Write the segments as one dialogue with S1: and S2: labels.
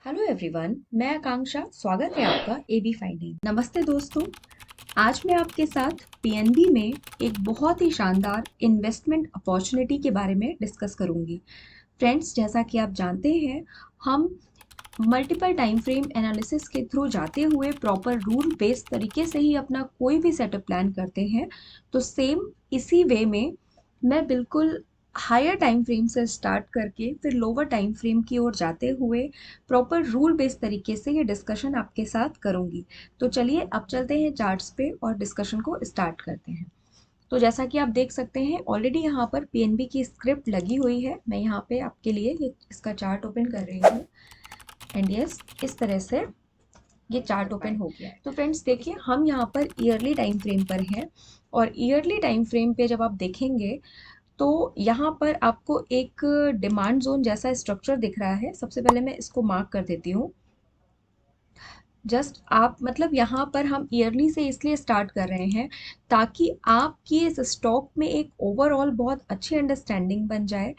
S1: Hello everyone, मैं आकांक्षा। स्वागत है आपका एबी फाइंडिंग। नमस्ते दोस्तों, आज मैं आपके साथ पीएनबी में एक बहुत ही शानदार इन्वेस्टमेंट अपॉर्चुनिटी के बारे में डिस्कस करूंगी। फ्रेंड्स, जैसा कि आप जानते हैं, हम मल्टीपल टाइम फ्रेम एनालिसिस के थ्रू जाते हुए प्रॉपर रूल बेस्ड तरीके से ही अपना कोई भी सेटअप प्लान करते हैं। तो सेम इसी वे में मैं बिल्कुल हायर टाइम फ्रेम से स्टार्ट करके फिर लोअर टाइम फ्रेम की ओर जाते हुए प्रॉपर रूल बेस्ड तरीके से ये डिस्कशन आपके साथ करूंगी। तो चलिए अब चलते हैं चार्ट्स पे और डिस्कशन को स्टार्ट करते हैं। तो जैसा कि आप देख सकते हैं, ऑलरेडी यहाँ पर पीएनबी की स्क्रिप्ट लगी हुई है। मैं यहाँ पे आपके लिए ये इसका चार्ट ओपन कर रही हूँ एंड यस, इस तरह से ये चार्ट ओपन हो गया है। तो फ्रेंड्स देखिए, हम यहाँ पर ईयरली टाइम फ्रेम पर हैं और ईयरली टाइम फ्रेम पे जब आप देखेंगे तो यहाँ पर आपको एक डिमांड जोन जैसा स्ट्रक्चर दिख रहा है। सबसे पहले मैं इसको मार्क कर देती हूँ। जस्ट आप मतलब यहाँ पर हम ईयरली से इसलिए स्टार्ट कर रहे हैं ताकि आपकी इस स्टॉक में एक ओवरऑल बहुत अच्छी अंडरस्टैंडिंग बन जाए।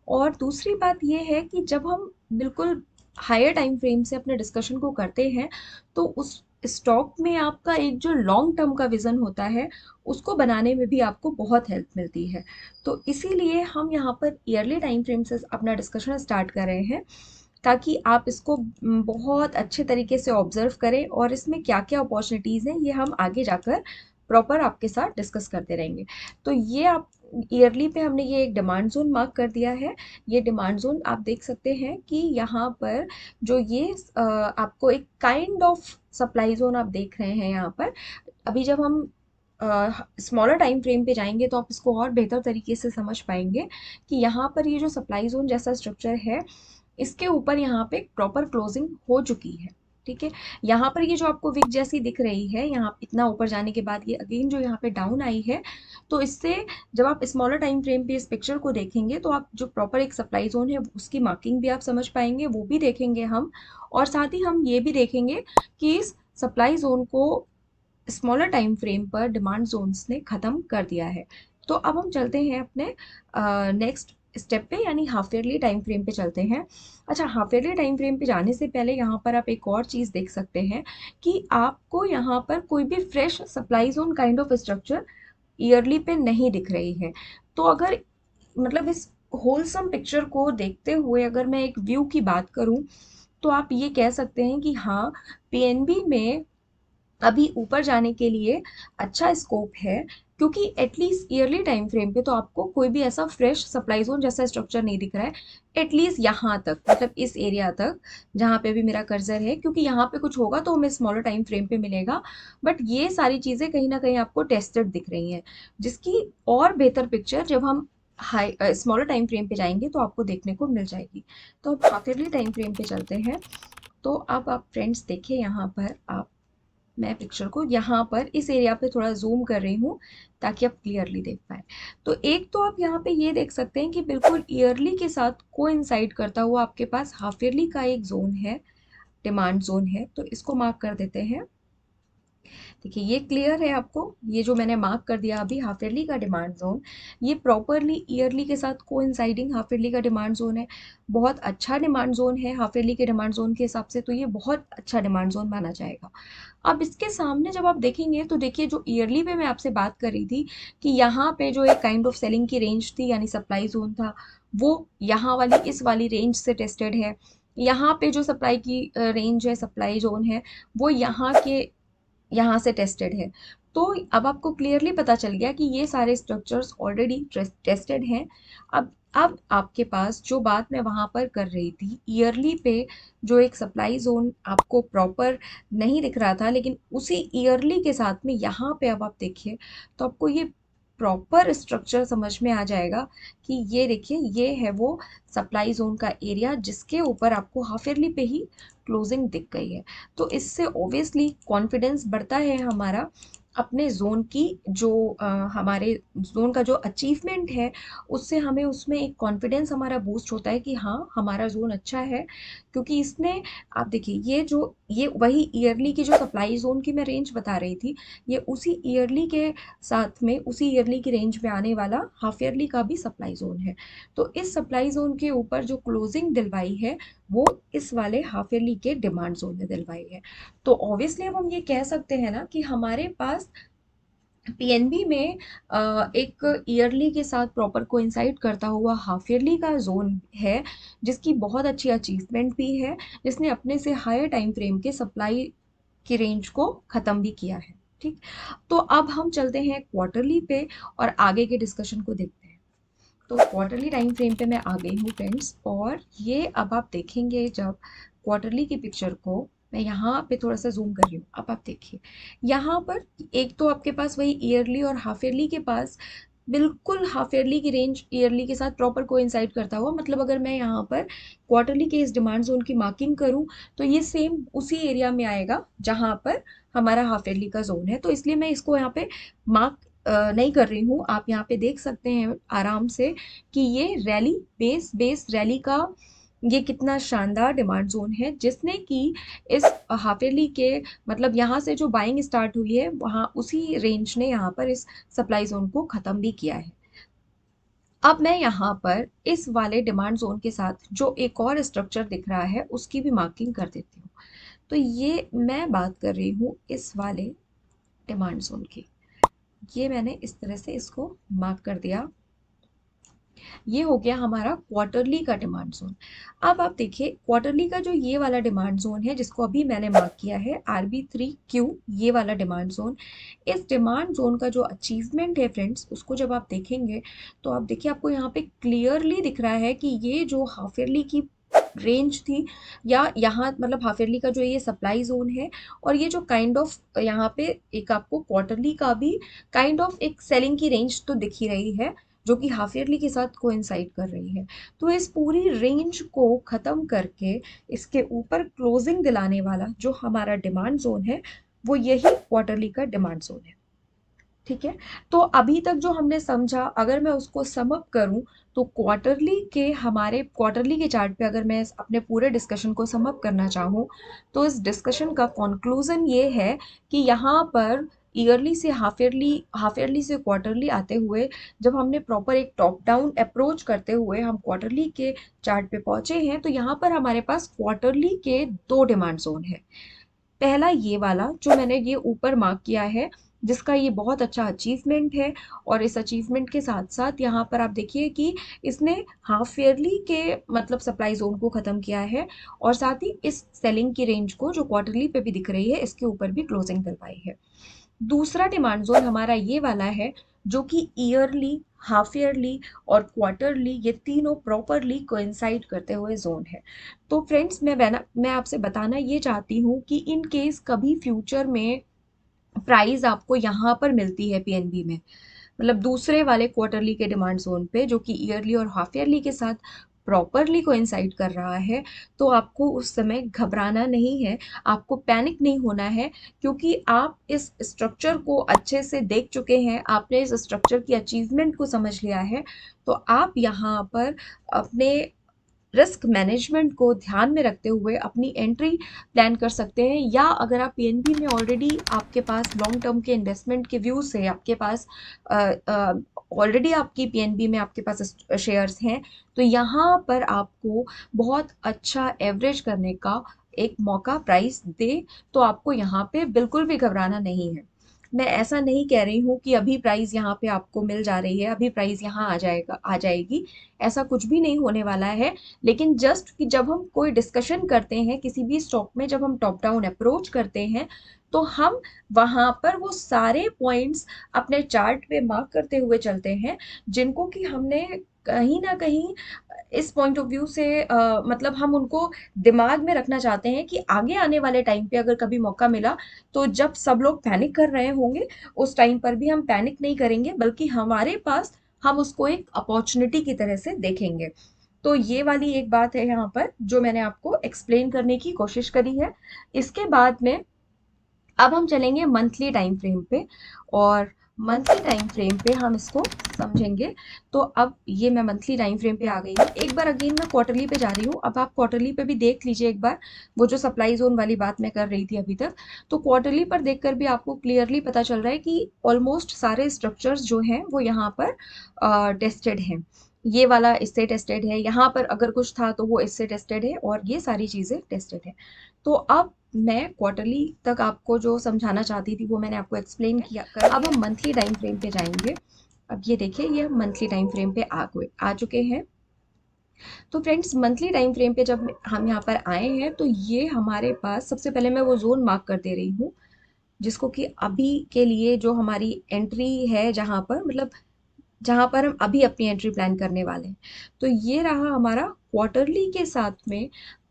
S1: और दूसरी बात ये है कि जब हम बिल्कुल हायर टाइम फ्रेम से अपने डिस्कशन को करते हैं तो उस स्टॉक में आपका एक जो लॉन्ग टर्म का विज़न होता है उसको बनाने में भी आपको बहुत हेल्प मिलती है। तो इसीलिए हम यहाँ पर ईयरली टाइम फ्रेम से अपना डिस्कशन स्टार्ट कर रहे हैं ताकि आप इसको बहुत अच्छे तरीके से ऑब्जर्व करें और इसमें क्या-क्या अपॉर्चुनिटीज़ हैं ये हम आगे जाकर प्रॉपर आपके साथ डिस्कस करते रहेंगे। तो ये आप ईयरली पे हमने ये एक डिमांड ज़ोन मार्क कर दिया है। ये डिमांड ज़ोन आप देख सकते हैं कि यहाँ पर जो ये आपको एक काइंड ऑफ सप्लाई ज़ोन आप देख रहे हैं यहाँ पर। अभी जब हम स्मॉलर टाइम फ्रेम पे जाएँगे तो आप इसको और बेहतर तरीके से समझ पाएँगे कि यहाँ पर ये जो सप्लाई ज़ोन जैसा स्ट्रक्चर है, इसके ऊपर यहाँ पे प्रॉपर क्लोजिंग हो चुकी है। ठीक है, यहाँ पर ये जो आपको विक जैसी दिख रही है, यहाँ इतना ऊपर जाने के बाद ये अगेन जो यहाँ पे डाउन आई है, तो इससे जब आप स्मॉलर टाइम फ्रेम पे इस पिक्चर को देखेंगे तो आप जो प्रॉपर एक सप्लाई जोन है उसकी मार्किंग भी आप समझ पाएंगे, वो भी देखेंगे हम। और साथ ही हम ये भी देखेंगे कि इस सप्लाई जोन को स्मॉलर टाइम फ्रेम पर डिमांड जोन्स ने ख़त्म कर दिया है। तो अब हम चलते हैं अपने नेक्स्ट स्टेप पे, यानी हाफ ईयरली टाइम फ्रेम पे चलते हैं। अच्छा, हाफ ईयरली टाइम फ्रेम पे जाने से पहले यहाँ पर आप एक और चीज़ देख सकते हैं कि आपको यहाँ पर कोई भी fresh supply zone kind of structure yearly पे नहीं दिख रही है। तो अगर मतलब इस होलसम पिक्चर को देखते हुए अगर मैं एक व्यू की बात करूँ तो आप ये कह सकते हैं कि हाँ, पीएनबी में अभी ऊपर जाने के लिए अच्छा स्कोप है, क्योंकि एटलीस्ट ईयरली टाइम फ्रेम पे तो आपको कोई भी ऐसा फ्रेश सप्लाई जोन जैसा स्ट्रक्चर नहीं दिख रहा है। एटलीस्ट यहाँ तक, मतलब इस एरिया तक जहाँ पे भी मेरा कर्सर है, क्योंकि यहाँ पे कुछ होगा तो हमें स्मॉलर टाइम फ्रेम पे मिलेगा। बट ये सारी चीज़ें कहीं ना कहीं आपको टेस्टेड दिख रही हैं, जिसकी और बेहतर पिक्चर जब हम हाई स्मॉलर टाइम फ्रेम पे जाएंगे तो आपको देखने को मिल जाएगी। तो अब हाफ ईयरली टाइम फ्रेम पे चलते हैं। तो अब आप फ्रेंड्स देखिए, यहाँ पर आप मैं पिक्चर को यहाँ पर इस एरिया पे थोड़ा जूम कर रही हूँ ताकि आप क्लियरली देख पाएँ। तो एक तो आप यहाँ पे ये देख सकते हैं कि बिल्कुल ईयरली के साथ कोइंसाइड करता हुआ आपके पास हाफ ईयरली का एक जोन है, डिमांड जोन है। तो इसको मार्क कर देते हैं। देखिए, ये क्लियर है आपको, ये जो मैंने मार्क कर दिया अभी हाफ ईयरली का डिमांड जोन, ये प्रॉपरली ईयरली के साथ कोइंसाइडिंग हाफ ईयरली का डिमांड जोन है। बहुत अच्छा डिमांड जोन है हाफ ईयरली के डिमांड जोन के हिसाब से, तो ये बहुत अच्छा डिमांड जोन माना जाएगा। अब इसके सामने जब आप देखेंगे तो देखिए, जो ईयरली पे मैं आपसे बात कर रही थी कि यहाँ पे जो एक काइंड ऑफ सेलिंग की रेंज थी यानी सप्लाई जोन था, वो यहाँ वाली इस वाली रेंज से टेस्टेड है। यहाँ पे जो सप्लाई की रेंज है, सप्लाई जोन है, वो यहाँ से टेस्टेड है। तो अब आपको क्लियरली पता चल गया कि ये सारे स्ट्रक्चर्स ऑलरेडी टेस्टेड हैं। अब आपके पास जो बात मैं वहाँ पर कर रही थी, ईयरली पे जो एक सप्लाई जोन आपको प्रॉपर नहीं दिख रहा था, लेकिन उसी ईयरली के साथ में यहाँ पे अब आप देखिए तो आपको ये प्रॉपर स्ट्रक्चर समझ में आ जाएगा कि ये देखिए, ये है वो सप्लाई जोन का एरिया जिसके ऊपर आपको हाफ ईयरली पे ही क्लोजिंग दिख गई है। तो इससे ऑब्वियसली कॉन्फिडेंस बढ़ता है हमारा अपने जोन की जो हमारे जोन का जो अचीवमेंट है, उससे हमें उसमें एक कॉन्फिडेंस हमारा बूस्ट होता है कि हाँ, हमारा जोन अच्छा है, क्योंकि इसने, आप देखिए, ये वही ईयरली की जो सप्लाई जोन की मैं रेंज बता रही थी, ये उसी ईयरली के साथ में, उसी ईयरली की रेंज में आने वाला हाफ ईयरली का भी सप्लाई जोन है। तो इस सप्लाई जोन के ऊपर जो क्लोजिंग दिलवाई है, वो इस वाले हाफ ईयरली के डिमांड जोन ने दिलवाई है। तो ऑब्वियसली अब हम ये कह सकते हैं ना कि हमारे पास पीएनबी में एक ईयरली के साथ प्रॉपर कोइंसाइड करता हुआ हाफ ईयरली का जोन है, जिसकी बहुत अच्छी अचीवमेंट भी है, जिसने अपने से हायर टाइम फ्रेम के सप्लाई की रेंज को ख़त्म भी किया है। ठीक, तो अब हम चलते हैं क्वार्टरली पे और आगे के डिस्कशन को देखते हैं। तो क्वार्टरली टाइम फ्रेम पे मैं आ गई हूँ फ्रेंड्स, और ये अब आप देखेंगे जब क्वार्टरली की पिक्चर को, मैं यहाँ पे थोड़ा सा जूम कर रही हूँ, अब आप देखिए यहाँ पर एक तो आपके पास वही ईयरली और हाफ ईयरली के पास बिल्कुल हाफ ईयरली की रेंज ईयरली के साथ प्रॉपर कोइंसाइड करता हुआ, मतलब अगर मैं यहाँ पर क्वार्टरली के इस डिमांड जोन की मार्किंग करूँ तो ये सेम उसी एरिया में आएगा जहाँ पर हमारा हाफ ईयरली का जोन है। तो इसलिए मैं इसको यहाँ पे मार्क नहीं कर रही हूँ। आप यहाँ पे देख सकते हैं आराम से कि ये रैली बेस रैली का ये कितना शानदार डिमांड जोन है, जिसने कि इस हाफ ईयरली के, मतलब यहाँ से जो बाइंग स्टार्ट हुई है, वहाँ उसी रेंज ने यहाँ पर इस सप्लाई जोन को ख़त्म भी किया है। अब मैं यहाँ पर इस वाले डिमांड जोन के साथ जो एक और स्ट्रक्चर दिख रहा है उसकी भी मार्किंग कर देती हूँ। तो ये मैं बात कर रही हूँ इस वाले डिमांड जोन की। ये मैंने इस तरह से इसको मार्क कर दिया। ये हो गया हमारा क्वार्टरली का डिमांड जोन। अब आप देखिए क्वार्टरली का जो ये वाला डिमांड जोन है, जिसको अभी मैंने मार्क किया है RB3Q, ये वाला डिमांड जोन, इस डिमांड जोन का जो अचीवमेंट है फ्रेंड्स, उसको जब आप देखेंगे तो आप देखिए आपको यहाँ पे क्लियरली दिख रहा है कि ये जो हाफ ईयरली की रेंज थी, या यहाँ मतलब हाफ ईयरली का जो ये सप्लाई जोन है, और ये जो काइंड ऑफ यहाँ पे एक आपको क्वार्टरली का भी काइंड ऑफ एक सेलिंग की रेंज तो दिख ही रही है, जो कि हाफ ईयरली के साथ कोइंसाइड कर रही है। तो इस पूरी रेंज को ख़त्म करके इसके ऊपर क्लोजिंग दिलाने वाला जो हमारा डिमांड जोन है, वो यही क्वार्टरली का डिमांड जोन है। ठीक है, तो अभी तक जो हमने समझा, अगर मैं उसको सम अप करूं, तो क्वार्टरली के चार्ट पे अगर मैं अपने पूरे डिस्कशन को सम अप करना चाहूँ, तो इस डिस्कशन का कंक्लूजन ये है कि यहाँ पर हाफ ईयरली से क्वार्टरली आते हुए, जब हमने प्रॉपर एक टॉप डाउन अप्रोच करते हुए हम क्वार्टरली के चार्ट पे पहुंचे हैं, तो यहाँ पर हमारे पास क्वार्टरली के दो डिमांड जोन है। पहला ये वाला जो मैंने ये ऊपर मार्क किया है, जिसका ये बहुत अच्छा अचीवमेंट है, और इस अचीवमेंट के साथ साथ यहाँ पर आप देखिए कि इसने हाफ ईयरली के मतलब सप्लाई जोन को ख़त्म किया है, और साथ ही इस सेलिंग की रेंज को जो क्वार्टरली पे भी दिख रही है, इसके ऊपर भी क्लोजिंग दिलवाई है। दूसरा डिमांड जोन हमारा ये वाला है, जो कि ईयरली, हाफ ईयरली और क्वार्टरली, ये तीनों प्रॉपरली कोइंसाइड करते हुए जोन है। तो फ्रेंड्स, मैं आपसे बताना ये चाहती हूँ कि इन केस कभी फ्यूचर में प्राइस आपको यहाँ पर मिलती है पीएनबी में, मतलब दूसरे वाले क्वार्टरली के डिमांड जोन पे, जो कि ईयरली और हाफ ईयरली के साथ प्रॉपरली कोइंसाइड कर रहा है, तो आपको उस समय घबराना नहीं है, आपको पैनिक नहीं होना है, क्योंकि आप इस स्ट्रक्चर को अच्छे से देख चुके हैं, आपने इस स्ट्रक्चर की अचीवमेंट को समझ लिया है। तो आप यहाँ पर अपने रिस्क मैनेजमेंट को ध्यान में रखते हुए अपनी एंट्री प्लान कर सकते हैं, या अगर आप पीएनबी में ऑलरेडी आपके पास लॉन्ग टर्म के इन्वेस्टमेंट के व्यूज़ है, आपके पास ऑलरेडी आपकी पीएनबी में आपके पास शेयर्स हैं, तो यहाँ पर आपको बहुत अच्छा एवरेज करने का एक मौका प्राइस दे, तो आपको यहाँ पे बिल्कुल भी घबराना नहीं है। मैं ऐसा नहीं कह रही हूँ कि अभी प्राइस यहाँ पे आपको मिल जा रही है, अभी प्राइस यहाँ आ जाएगी, ऐसा कुछ भी नहीं होने वाला है। लेकिन जस्ट कि जब हम कोई डिस्कशन करते हैं किसी भी स्टॉक में, जब हम टॉप डाउन अप्रोच करते हैं, तो हम वहाँ पर वो सारे पॉइंट्स अपने चार्ट पे मार्क करते हुए चलते हैं, जिनको कि हमने कहीं ना कहीं इस पॉइंट ऑफ व्यू से मतलब हम उनको दिमाग में रखना चाहते हैं कि आगे आने वाले टाइम पे अगर कभी मौका मिला, तो जब सब लोग पैनिक कर रहे होंगे, उस टाइम पर भी हम पैनिक नहीं करेंगे, बल्कि हमारे पास हम उसको एक अपॉर्चुनिटी की तरह से देखेंगे। तो ये वाली एक बात है यहाँ पर जो मैंने आपको एक्सप्लेन करने की कोशिश करी है। इसके बाद में अब हम चलेंगे मंथली टाइम फ्रेम पे, और मंथली टाइम फ्रेम पे हम इसको समझेंगे। तो अब ये मैं मंथली टाइम फ्रेम पे आ गई हूँ। एक बार अगेन मैं क्वार्टरली पे जा रही हूँ। अब आप क्वार्टरली पे भी देख लीजिए एक बार, वो जो सप्लाई जोन वाली बात मैं कर रही थी अभी तक, तो क्वार्टरली पर देखकर भी आपको क्लियरली पता चल रहा है कि ऑलमोस्ट सारे स्ट्रक्चर्स जो हैं वो यहाँ पर टेस्टेड हैं। ये वाला इससे टेस्टेड है, यहाँ पर अगर कुछ था तो वो इससे टेस्टेड है, और ये सारी चीज़ें टेस्टेड है। तो अब मैं क्वार्टरली तक आपको जो समझाना चाहती थी वो मैंने आपको एक्सप्लेन किया कर। अब हम मंथली टाइम फ्रेम पे जाएंगे। अब ये देखिए, ये मंथली टाइम फ्रेम पे आ चुके हैं। तो फ्रेंड्स, मंथली टाइम फ्रेम पे जब हम यहाँ पर आए हैं तो ये हमारे पास सबसे पहले मैं वो जोन मार्क कर दे रही हूँ, जिसको कि अभी के लिए जो हमारी एंट्री है, जहाँ पर मतलब जहाँ पर हम अभी अपनी एंट्री प्लान करने वाले हैं। तो ये रहा हमारा क्वार्टरली के साथ में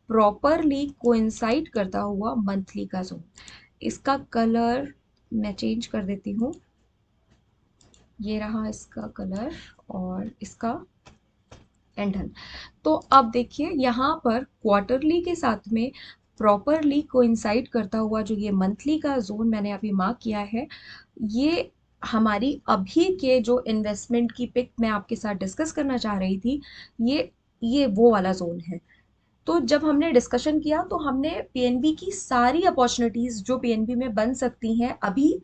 S1: प्रॉपरली कोइंसाइड करता हुआ मंथली का जोन। इसका कलर मैं चेंज कर देती हूँ। ये रहा इसका कलर और इसका एंडन। तो अब देखिए, यहाँ पर क्वार्टरली के साथ में प्रॉपरली कोइंसाइड करता हुआ जो ये मंथली का जोन मैंने अभी मार्क किया है, ये हमारी अभी के जो इन्वेस्टमेंट की पिक मैं आपके साथ डिस्कस करना चाह रही थी, ये वो वाला जोन है। तो जब हमने डिस्कशन किया तो हमने पीएनबी की सारी अपॉर्चुनिटीज जो पीएनबी में बन सकती हैं अभी,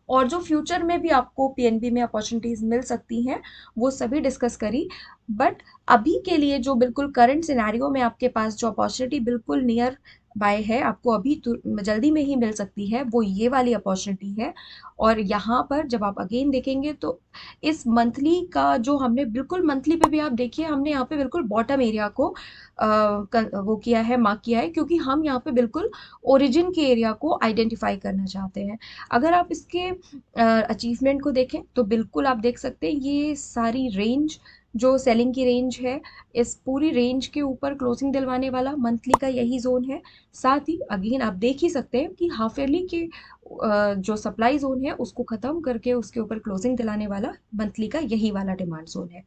S1: और जो फ्यूचर में भी आपको पीएनबी में अपॉर्चुनिटीज मिल सकती हैं, वो सभी डिस्कस करी। बट अभी के लिए जो बिल्कुल करंट सिनेरियो में आपके पास जो अपॉर्चुनिटी बिल्कुल नियर बाय है, आपको अभी जल्दी में ही मिल सकती है, वो ये वाली अपॉर्चुनिटी है। और यहाँ पर जब आप अगेन देखेंगे तो इस मंथली का जो हमने बिल्कुल मंथली पे भी आप देखिए, हमने यहाँ पे बिल्कुल बॉटम एरिया को वो किया है, मार्क किया है, क्योंकि हम यहाँ पे बिल्कुल ओरिजिन के एरिया को आइडेंटिफाई करना चाहते हैं। अगर आप इसके अचीवमेंट को देखें तो बिल्कुल आप देख सकते हैं, ये सारी रेंज जो सेलिंग की रेंज है, इस पूरी रेंज के ऊपर क्लोजिंग दिलवाने वाला मंथली का यही जोन है। साथ ही अगेन आप देख ही सकते हैं कि हाफ ईयरली के जो सप्लाई जोन है उसको ख़त्म करके उसके ऊपर क्लोजिंग दिलाने वाला मंथली का यही वाला डिमांड जोन है।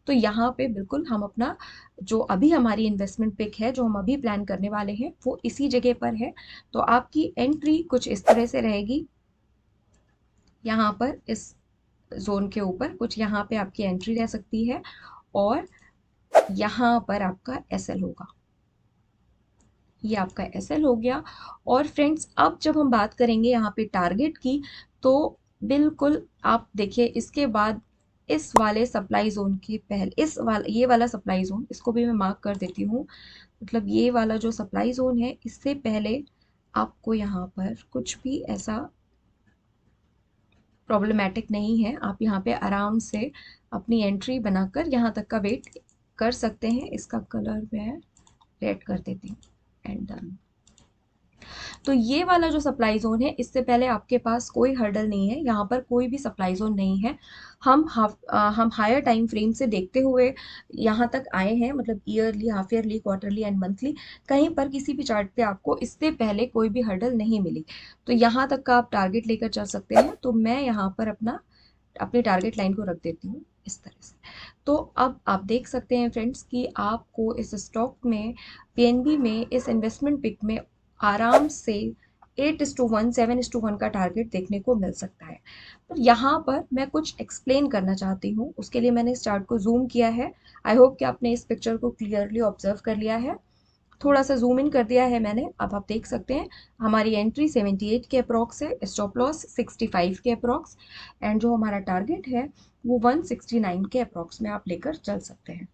S1: तो यहाँ पे बिल्कुल हम अपना जो अभी हमारी इन्वेस्टमेंट पिक है, जो हम अभी प्लान करने वाले हैं, वो इसी जगह पर है। तो आपकी एंट्री कुछ इस तरह से रहेगी। यहाँ पर इस जोन के ऊपर कुछ यहाँ पे आपकी एंट्री रह सकती है, और यहाँ पर आपका एसएल होगा। ये आपका एसएल हो गया। और फ्रेंड्स, अब जब हम बात करेंगे यहाँ पे टारगेट की, तो बिल्कुल आप देखिए, इसके बाद इस वाले सप्लाई जोन के पहले ये वाला सप्लाई जोन, इसको भी मैं मार्क कर देती हूँ। मतलब ये वाला जो सप्लाई जोन है, इससे पहले आपको यहाँ पर कुछ भी ऐसा प्रॉब्लमेटिक नहीं है। आप यहाँ पे आराम से अपनी एंट्री बनाकर यहाँ तक का वेट कर सकते हैं। इसका कलर मैं रेड कर देती हूँ, एंड डन। तो ये वाला जो सप्लाई जोन है, इससे पहले आपके पास कोई हर्डल नहीं है, यहाँ पर कोई भी सप्लाई जोन नहीं है। हम हायर टाइम फ्रेम से देखते हुए यहाँ तक आए हैं, मतलब yearly, half yearly, quarterly and monthly. कहीं पर किसी भी चार्ट पे आपको इससे पहले कोई भी हर्डल नहीं मिली। तो यहाँ तक का आप टारगेट लेकर चल सकते हैं। तो मैं यहाँ पर अपनी टारगेट लाइन को रख देती हूँ इस तरह से। तो अब आप देख सकते हैं फ्रेंड्स कि आपको इस स्टॉक में, पीएनबी में, इस इन्वेस्टमेंट पिक में आराम से 8:1, 7:1 का टारगेट देखने को मिल सकता है। पर यहाँ पर मैं कुछ एक्सप्लेन करना चाहती हूँ, उसके लिए मैंने इस चार्ट को जूम किया है। आई होप कि आपने इस पिक्चर को क्लियरली ऑब्जर्व कर लिया है। थोड़ा सा जूम इन कर दिया है मैंने। अब आप देख सकते हैं हमारी एंट्री 78 के अप्रॉक्स है, स्टॉप लॉस 65 के अप्रॉक्स, एंड जो हमारा टारगेट है वो 169 के अप्रॉक्स में आप लेकर चल सकते हैं।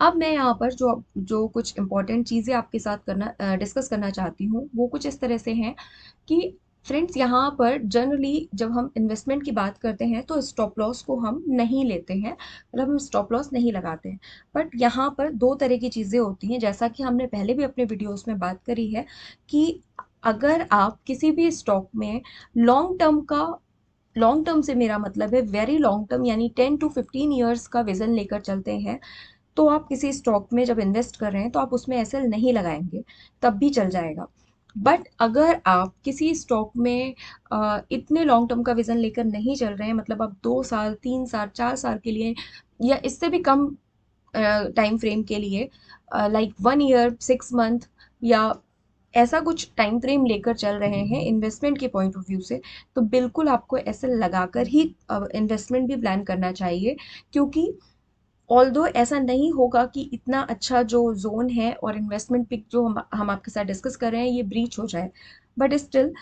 S1: अब मैं यहाँ पर जो जो कुछ इंपॉर्टेंट चीज़ें आपके साथ डिस्कस करना चाहती हूँ, वो कुछ इस तरह से हैं कि फ्रेंड्स, यहाँ पर जनरली जब हम इन्वेस्टमेंट की बात करते हैं तो स्टॉप लॉस को हम नहीं लेते हैं, मतलब हम स्टॉप लॉस नहीं लगाते हैं। बट यहाँ पर दो तरह की चीज़ें होती हैं, जैसा कि हमने पहले भी अपने वीडियोस में बात करी है, कि अगर आप किसी भी स्टॉक में लॉन्ग टर्म का, लॉन्ग टर्म से मेरा मतलब है वेरी लॉन्ग टर्म, यानी 10 to 15 ईयर्स का विजन लेकर चलते हैं, तो आप किसी स्टॉक में जब इन्वेस्ट कर रहे हैं तो आप उसमें एसएल नहीं लगाएंगे, तब भी चल जाएगा। बट अगर आप किसी स्टॉक में इतने लॉन्ग टर्म का विजन लेकर नहीं चल रहे हैं, मतलब आप 2 साल, 3 साल, 4 साल के लिए, या इससे भी कम टाइम फ्रेम के लिए, लाइक 1 ईयर, 6 मंथ, या ऐसा कुछ टाइम फ्रेम लेकर चल रहे हैं इन्वेस्टमेंट के पॉइंट ऑफ व्यू से, तो बिल्कुल आपको ऐसे लगाकर ही इन्वेस्टमेंट भी प्लान करना चाहिए। क्योंकि ऑल्दो ऐसा नहीं होगा कि इतना अच्छा जो ज़ोन है और इन्वेस्टमेंट पिक जो हम आपके साथ डिस्कस कर रहे हैं ये ब्रीच हो जाए, बट स्टिल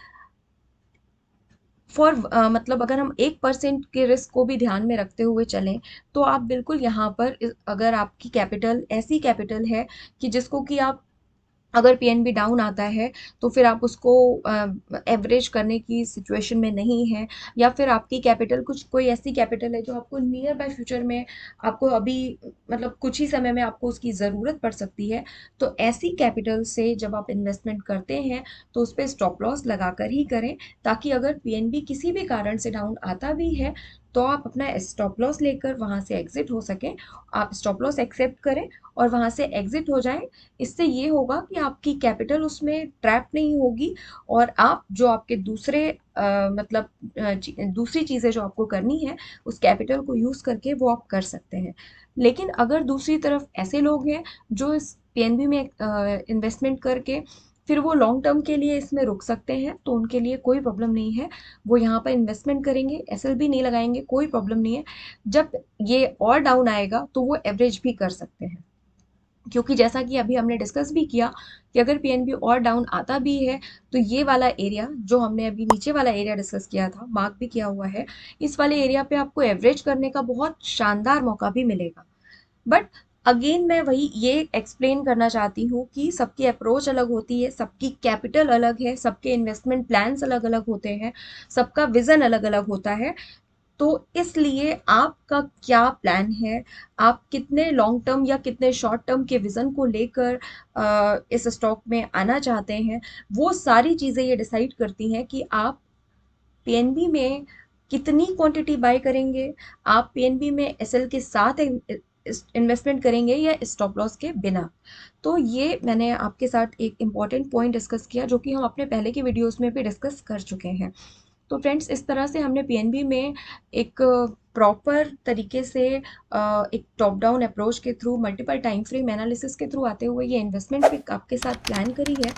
S1: फॉर मतलब अगर हम 1% के रिस्क को भी ध्यान में रखते हुए चलें, तो आप बिल्कुल यहाँ पर अगर आपकी कैपिटल ऐसी कैपिटल है कि जिसको कि आप, अगर पीएनबी डाउन आता है तो फिर आप उसको एवरेज करने की सिचुएशन में नहीं है, या फिर आपकी कैपिटल कुछ कोई ऐसी कैपिटल है जो आपको नियर बाय फ्यूचर में, आपको अभी मतलब कुछ ही समय में आपको उसकी ज़रूरत पड़ सकती है, तो ऐसी कैपिटल से जब आप इन्वेस्टमेंट करते हैं तो उस पर स्टॉप लॉस लगाकर ही करें, ताकि अगर पीएनबी किसी भी कारण से डाउन आता भी है तो आप अपना स्टॉप लॉस लेकर वहाँ से एग्जिट हो सकें। आप स्टॉप लॉस एक्सेप्ट करें और वहाँ से एग्जिट हो जाएं। इससे ये होगा कि आपकी कैपिटल उसमें ट्रैप नहीं होगी, और आप जो आपके दूसरे मतलब दूसरी चीज़ें जो आपको करनी है उस कैपिटल को यूज़ करके वो आप कर सकते हैं। लेकिन अगर दूसरी तरफ ऐसे लोग हैं जो इस पीएनबी में इन्वेस्टमेंट करके फिर वो लॉन्ग टर्म के लिए इसमें रुक सकते हैं, तो उनके लिए कोई प्रॉब्लम नहीं है। वो यहाँ पर इन्वेस्टमेंट करेंगे, एसएलबी नहीं लगाएंगे, कोई प्रॉब्लम नहीं है। जब ये और डाउन आएगा तो वो एवरेज भी कर सकते हैं। क्योंकि जैसा कि अभी हमने डिस्कस भी किया कि अगर पीएनबी और डाउन आता भी है तो ये वाला एरिया जो हमने अभी नीचे वाला एरिया डिस्कस किया था, मार्क भी किया हुआ है, इस वाले एरिया पे आपको एवरेज करने का बहुत शानदार मौका भी मिलेगा। बट अगेन मैं वही ये एक्सप्लेन करना चाहती हूँ कि सबकी अप्रोच अलग होती है, सबकी कैपिटल अलग है, सबके इन्वेस्टमेंट प्लान्स अलग अलग होते हैं, सबका विजन अलग अलग होता है। तो इसलिए आपका क्या प्लान है, आप कितने लॉन्ग टर्म या कितने शॉर्ट टर्म के विजन को लेकर इस स्टॉक में आना चाहते हैं, वो सारी चीज़ें ये डिसाइड करती हैं कि आप पीएनबी में कितनी क्वांटिटी बाय करेंगे, आप पीएनबी में एसएल के साथ इन्वेस्टमेंट करेंगे या स्टॉप लॉस के बिना। तो ये मैंने आपके साथ एक इम्पॉर्टेंट पॉइंट डिस्कस किया जो कि हम अपने पहले की वीडियोस में भी डिस्कस कर चुके हैं। तो फ्रेंड्स, इस तरह से हमने पीएनबी में एक प्रॉपर तरीके से एक टॉप डाउन अप्रोच के through, multiple time frame analysis के थ्रू आते हुए ये इन्वेस्टमेंट पिक आपके साथ प्लान करी है।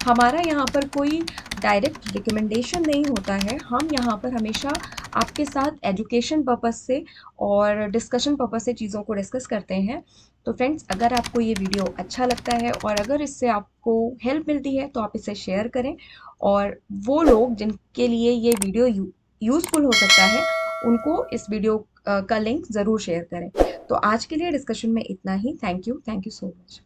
S1: हमारा यहाँ पर कोई डायरेक्ट रिकमेंडेशन नहीं होता है, हम यहाँ पर हमेशा आपके साथ एजुकेशन पर्पस से और डिस्कशन पर्पस से चीज़ों को डिस्कस करते हैं। तो फ्रेंड्स, अगर आपको ये वीडियो अच्छा लगता है और अगर इससे आपको हेल्प मिलती है तो आप इसे शेयर करें, और वो लोग जिनके लिए ये वीडियो यूज़फुल हो सकता है उनको इस वीडियो का लिंक ज़रूर शेयर करें। तो आज के लिए डिस्कशन में इतना ही। Thank you so much.